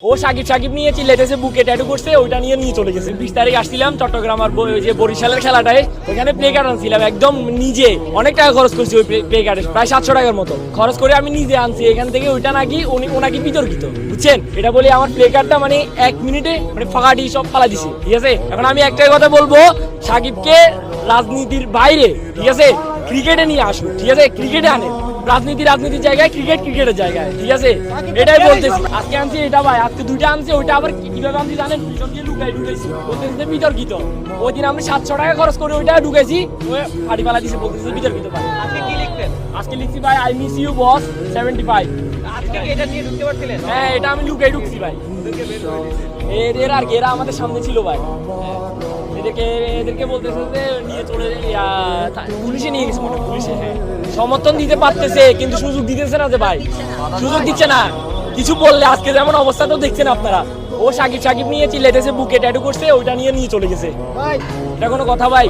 ও সাকিব নিয়ে চিল্লাইতেছে, বুকে ট্যাটু করছে, ওইটা নিয়ে চলে গেছে। 20 তারিখ আসছিলাম চট্টগ্রাম আর যে বরিশালের খেলাটায়, ওখানে প্লে কার্ড আনছিলাম একদম নিজে, অনেক টাকা খরচ করছি ওই প্লে কার্ডে, প্রায় 700 টাকার মতো খরচ করে আমি নিজে আনছি এখান থেকে। ওইটা নাকি ওনাকে বিতর্কিত, বুঝছেন? এটা বলে আমার প্লে কার্ডটা মানে 1 মিনিটে মানে ফাঁকাটি সব ফালা দিছে, ঠিক আছে? এখন আমি একটাই কথা বলবো, সাকিবকে রাজনীতির বাইরে, ঠিক আছে, ক্রিকেটে নিয়ে আসুন, ঠিক আছে? ক্রিকেটে আনে, রাজনীতির জায়গায় ক্রিকেটের জায়গায়, ঠিক আছে? এটাই বলতেছি। আজকে আনছি এটা ভাই, আজকে 2টা আনছি, ওইটা আবার কিভাবে আনছি জানেন? পিছন দিয়ে ঢুকাইছি, বলতেছে বিতর্কিত। ওই দিন আমি 700 টাকা খরচ করে ওইটা ঢুকাইছি, ওই ফাটি পালা দিছে, বলতেছে বিতর্কিত। ভাই আজকে কি লিখতেন? আজকে লিখছি ভাই, আই মিস ইউ বস 75। আজকে কি এটা নিয়ে ঢুকতে পারছিলেন? হ্যাঁ, এটা আমি ঢুকছি ভাই। এরা আর কি, এরা আমাদের সামনে ছিল ভাই। এদেরকে বলতেছে যে নিয়ে চলে, পুলিশে নিয়ে গেছে, মনে পুলিশে। হ্যাঁ, সমর্থন দিতে পারতেছে কিন্তু সুযোগ দিতেছে না যে ভাই, সুযোগ দিচ্ছে না। কিছু বললে আজকে যেমন অবস্থা তো দেখছেন আপনারা, ও সাকিব নিয়ে চিল্লাইতেছে, বুকে ট্যাটু করছে, ওইটা নিয়ে চলে গেছে। এটা কোনো কথা ভাই?